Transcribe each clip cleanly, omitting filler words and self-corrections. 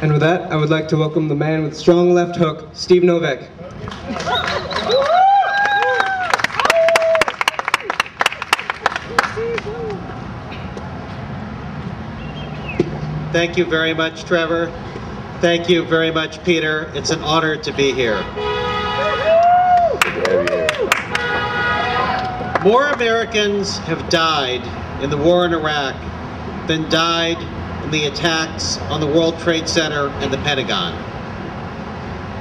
And with that, I would like to welcome the man with strong left hook, Steve Novick. Thank you very much, Trevor. Thank you very much, Peter. It's an honor to be here. More Americans have died in the war in Iraq than died in the attacks on the World Trade Center and the Pentagon.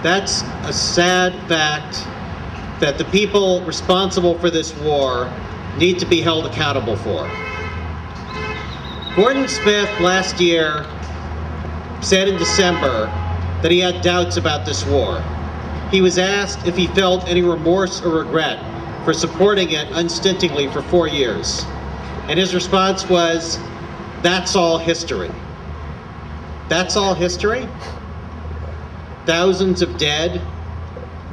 That's a sad fact that the people responsible for this war need to be held accountable for. Gordon Smith last year said in December that he had doubts about this war. He was asked if he felt any remorse or regret for supporting it unstintingly for 4 years. And his response was, "That's all history." That's all history? Thousands of dead,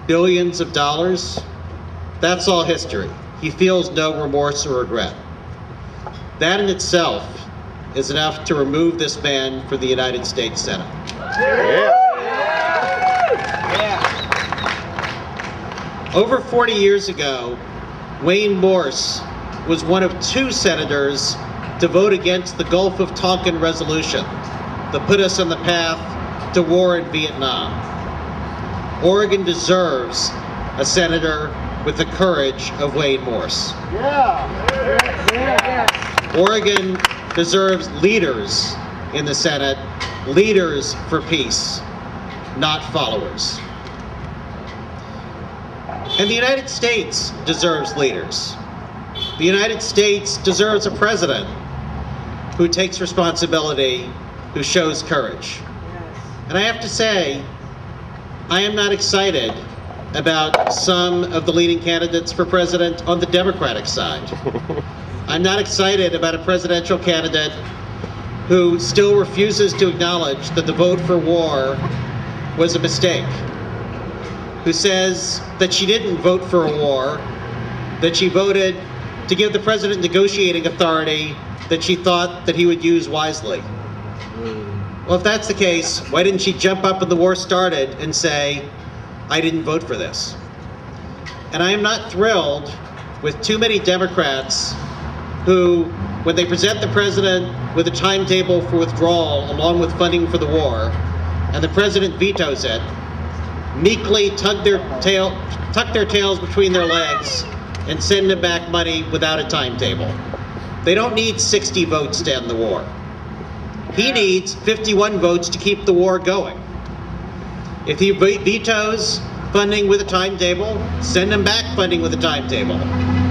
billions of dollars? That's all history. He feels no remorse or regret. That in itself is enough to remove this man from the United States Senate. Yeah. Over 40 years ago, Wayne Morse was one of 2 senators to vote against the Gulf of Tonkin resolution that put us on the path to war in Vietnam. Oregon deserves a senator with the courage of Wayne Morse. Yeah. Oregon deserves leaders in the Senate, leaders for peace, not followers. And the United States deserves leaders. The United States deserves a president who takes responsibility, who shows courage. And I have to say, I am not excited about some of the leading candidates for president on the Democratic side. I'm not excited about a presidential candidate who still refuses to acknowledge that the vote for war was a mistake, who says that she didn't vote for a war, that she voted to give the president negotiating authority that she thought that he would use wisely. Well, if that's the case, why didn't she jump up when the war started and say, "I didn't vote for this"? And I am not thrilled with too many Democrats who, when they present the president with a timetable for withdrawal along with funding for the war, and the president vetoes it, meekly tuck their tails between their legs and send him back money without a timetable. They don't need 60 votes to end the war. He needs 51 votes to keep the war going. If he vetoes funding with a timetable, send him back funding with a timetable.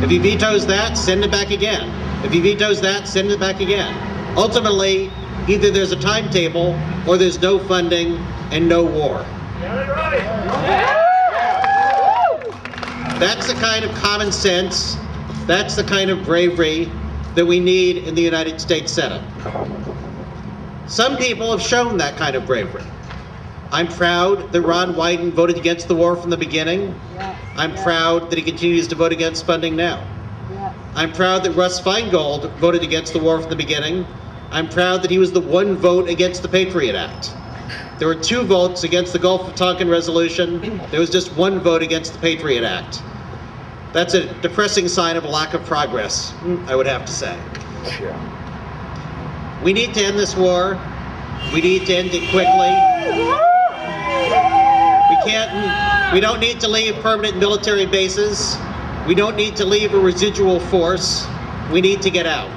If he vetoes that, send it back again. If he vetoes that, send it back again. Ultimately, either there's a timetable or there's no funding and no war. That's the kind of common sense, that's the kind of bravery that we need in the United States Senate. Some people have shown that kind of bravery. I'm proud that Ron Wyden voted against the war from the beginning. I'm proud that he continues to vote against funding now. I'm proud that Russ Feingold voted against the war from the beginning. I'm proud that he was the one vote against the Patriot Act. There were 2 votes against the Gulf of Tonkin resolution. There was just 1 vote against the Patriot Act. That's a depressing sign of a lack of progress, I would have to say. We need to end this war. We need to end it quickly. We don't need to leave permanent military bases. We don't need to leave a residual force. We need to get out.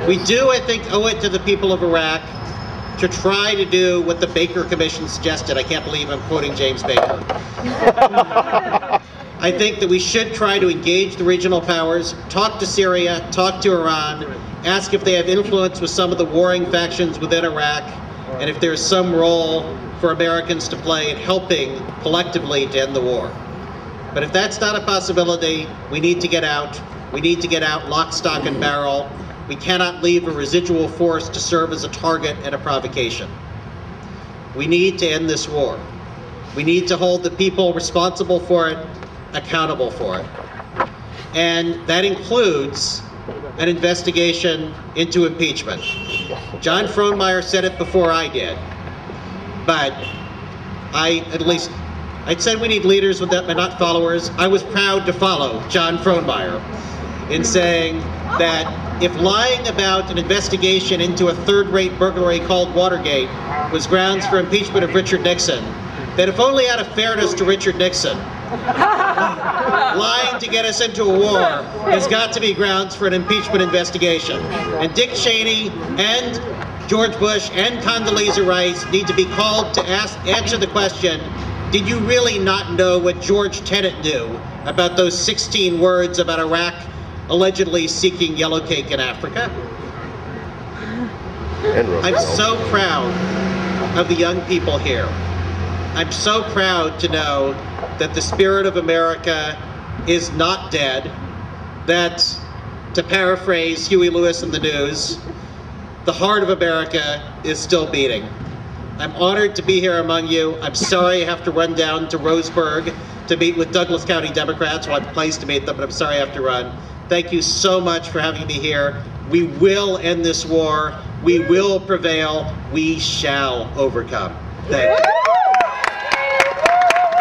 We do, I think, owe it to the people of Iraq to try to do what the Baker Commission suggested. I can't believe I'm quoting James Baker. I think that we should try to engage the regional powers, talk to Syria, talk to Iran, ask if they have influence with some of the warring factions within Iraq, and if there's some role for Americans to play in helping collectively to end the war. But if that's not a possibility, we need to get out. We need to get out lock, stock, and barrel. We cannot leave a residual force to serve as a target and a provocation. We need to end this war. We need to hold the people responsible for it accountable for it. And that includes an investigation into impeachment. John Frohnmeyer said it before I did. but I'd said we need leaders with that, but not followers. I was proud to follow John Frohnmeyer in saying that if lying about an investigation into a third-rate burglary called Watergate was grounds for impeachment of Richard Nixon, that if only out of fairness to Richard Nixon, lying to get us into a war has got to be grounds for an impeachment investigation. And Dick Cheney and George Bush and Condoleezza Rice need to be called to answer the question, did you really not know what George Tenet knew about those 16 words about Iraq allegedly seeking yellow cake in Africa? I'm so proud of the young people here. I'm so proud to know that the spirit of America is not dead, that, to paraphrase Huey Lewis in the News, the heart of America is still beating. I'm honored to be here among you. I'm sorry I have to run down to Roseburg to meet with Douglas County Democrats. Well, I'm pleased to meet them, but I'm sorry I have to run. Thank you so much for having me here. We will end this war. We will prevail. We shall overcome. Thank you.